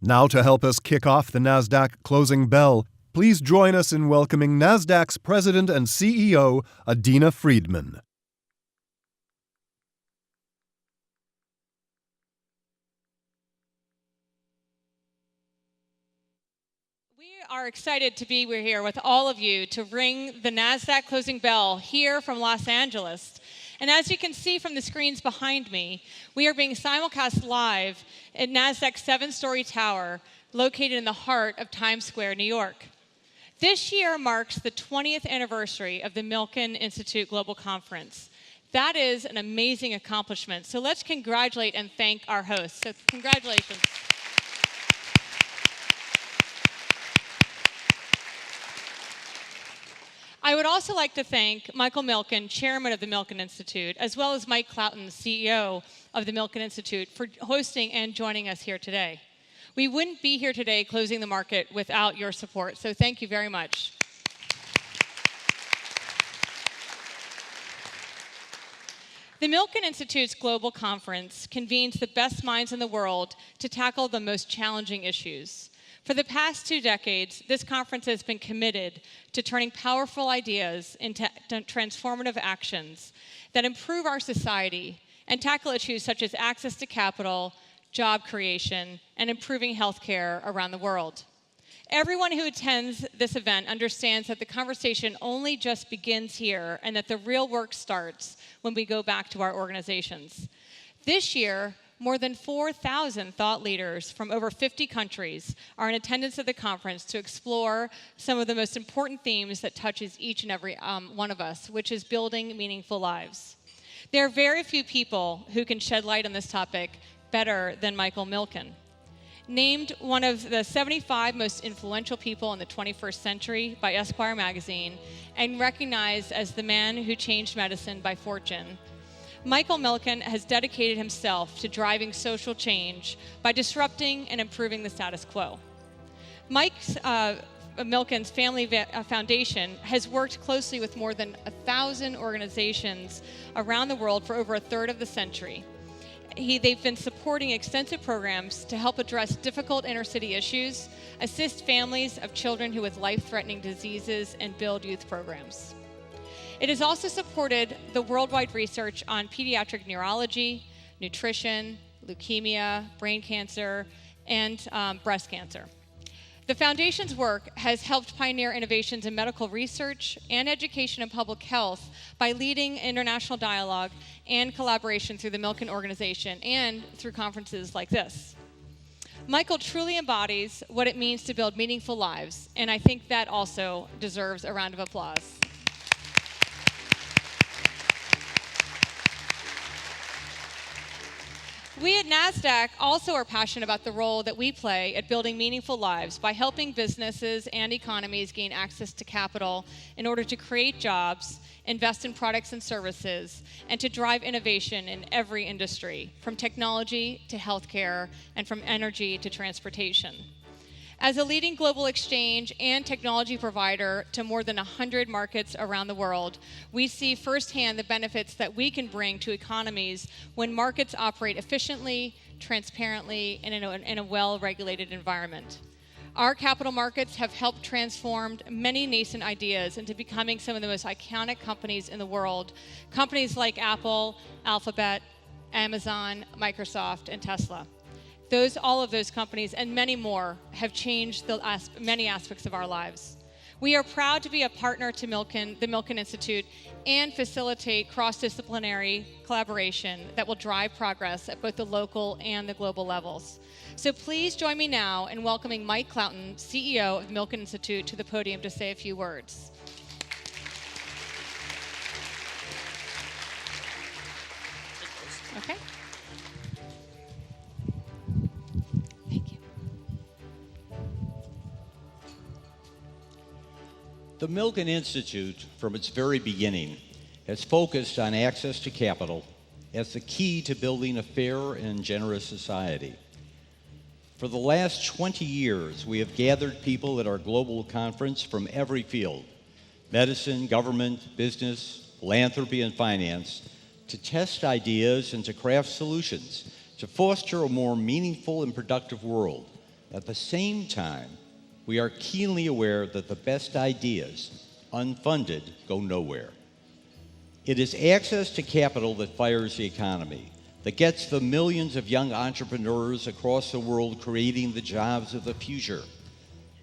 Now to help us kick off the Nasdaq closing bell, please join us in welcoming Nasdaq's President and CEO, Adena Friedman. We are excited to be here with all of you to ring the Nasdaq closing bell here from Los Angeles. And as you can see from the screens behind me, we are being simulcast live at Nasdaq's 7-story tower located in the heart of Times Square, New York. This year marks the 20th anniversary of the Milken Institute Global Conference. That is an amazing accomplishment. So let's congratulate and thank our hosts. So congratulations. I would also like to thank Michael Milken, chairman of the Milken Institute, as well as Mike Cloughton, CEO of the Milken Institute, for hosting and joining us here today. We wouldn't be here today closing the market without your support, so thank you very much. The Milken Institute's Global Conference convenes the best minds in the world to tackle the most challenging issues. For the past 2 decades, this conference has been committed to turning powerful ideas into transformative actions that improve our society and tackle issues such as access to capital, job creation, and improving healthcare around the world. Everyone who attends this event understands that the conversation only just begins here and that the real work starts when we go back to our organizations. This year, more than 4,000 thought leaders from over 50 countries are in attendance at the conference to explore some of the most important themes that touches each and every one of us, which is building meaningful lives. There are very few people who can shed light on this topic better than Michael Milken. Named one of the 75 most influential people in the 21st century by Esquire magazine and recognized as the man who changed medicine by Fortune, Michael Milken has dedicated himself to driving social change by disrupting and improving the status quo. Milken's Family Foundation has worked closely with more than 1,000 organizations around the world for over a third of the century. They've been supporting extensive programs to help address difficult inner-city issues, assist families of children who with life-threatening diseases, and build youth programs. It has also supported the worldwide research on pediatric neurology, nutrition, leukemia, brain cancer, and breast cancer. The Foundation's work has helped pioneer innovations in medical research and education and public health by leading international dialogue and collaboration through the Milken Organization and through conferences like this. Michael truly embodies what it means to build meaningful lives, and I think that also deserves a round of applause. We at Nasdaq also are passionate about the role that we play at building meaningful lives by helping businesses and economies gain access to capital in order to create jobs, invest in products and services, and to drive innovation in every industry, from technology to healthcare and from energy to transportation. As a leading global exchange and technology provider to more than 100 markets around the world, we see firsthand the benefits that we can bring to economies when markets operate efficiently, transparently, and in a well-regulated environment. Our capital markets have helped transform many nascent ideas into becoming some of the most iconic companies in the world, companies like Apple, Alphabet, Amazon, Microsoft, and Tesla. All of those companies and many more have changed many aspects of our lives. We are proud to be a partner to the Milken Institute and facilitate cross-disciplinary collaboration that will drive progress at both the local and the global levels. So please join me now in welcoming Mike Cloughton, CEO of the Milken Institute, to the podium to say a few words. Okay. The Milken Institute, from its very beginning, has focused on access to capital as the key to building a fair and generous society. For the last 20 years, we have gathered people at our global conference from every field: medicine, government, business, philanthropy, and finance, to test ideas and to craft solutions to foster a more meaningful and productive world, At the same time, we are keenly aware that the best ideas, unfunded, go nowhere. It is access to capital that fires the economy, that gets the millions of young entrepreneurs across the world creating the jobs of the future.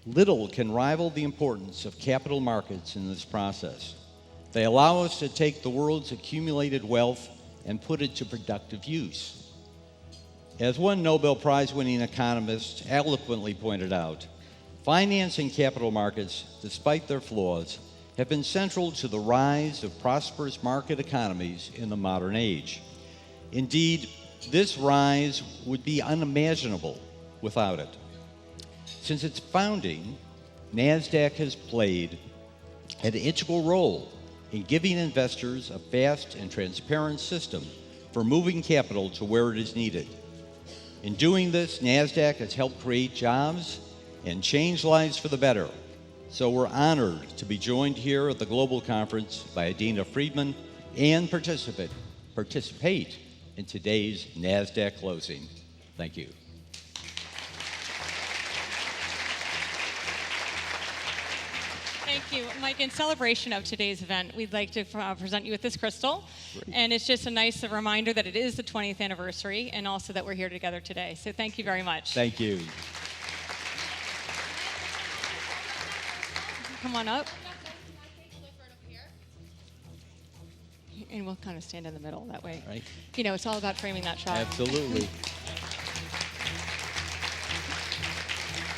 Little can rival the importance of capital markets in this process. They allow us to take the world's accumulated wealth and put it to productive use. As one Nobel Prize-winning economist eloquently pointed out, finance and capital markets, despite their flaws, have been central to the rise of prosperous market economies in the modern age. Indeed, this rise would be unimaginable without it. Since its founding, Nasdaq has played an integral role in giving investors a fast and transparent system for moving capital to where it is needed. In doing this, Nasdaq has helped create jobs and change lives for the better. So we're honored to be joined here at the Global Conference by Adina Friedman and participate in today's Nasdaq closing. Thank you. Thank you, Mike. In celebration of today's event, we'd like to present you with this crystal. Great. And it's just a nice reminder that it is the 20th anniversary and also that we're here together today. So thank you very much. Thank you. Come on up. And we'll kind of stand in the middle that way. Right. You know, it's all about framing that shot. Absolutely.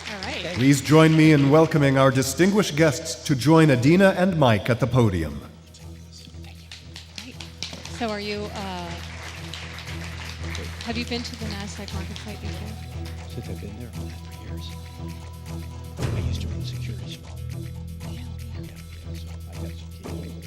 All right. Please join me in welcoming our distinguished guests to join Adina and Mike at the podium. Great. So are you, have you been to the Nasdaq market site before? Since I've been there for years. I used to run securities. Yeah. So I got some kids.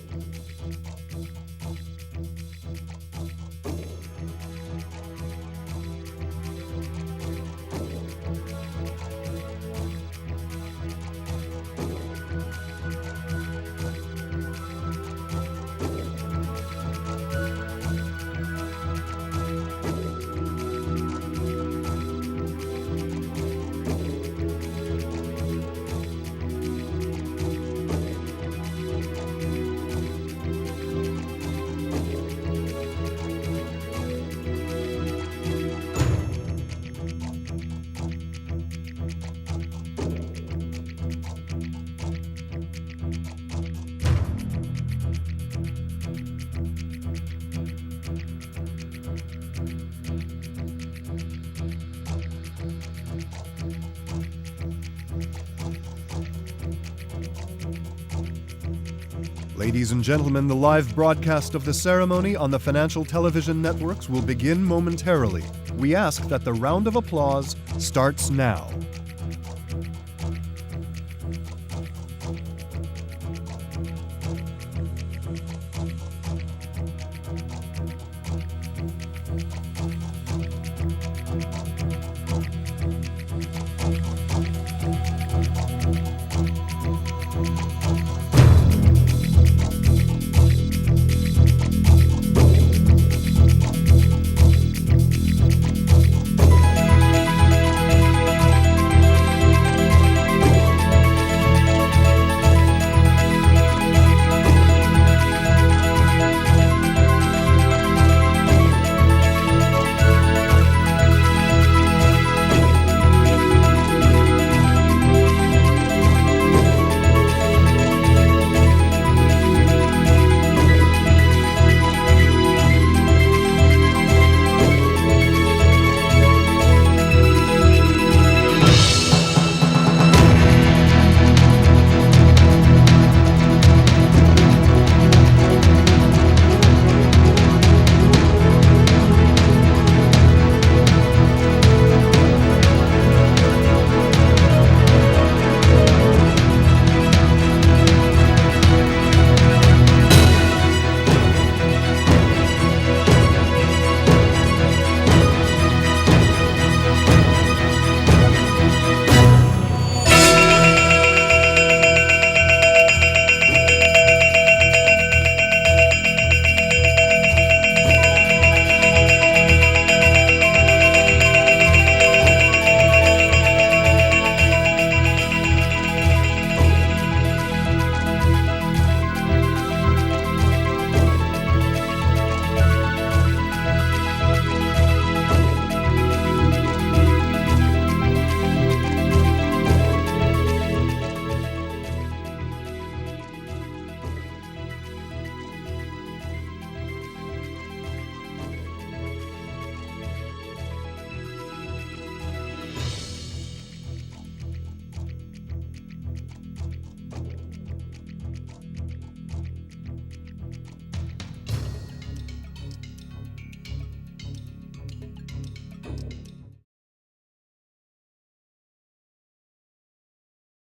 Ladies and gentlemen, the live broadcast of the ceremony on the financial television networks will begin momentarily. We ask that the round of applause starts now.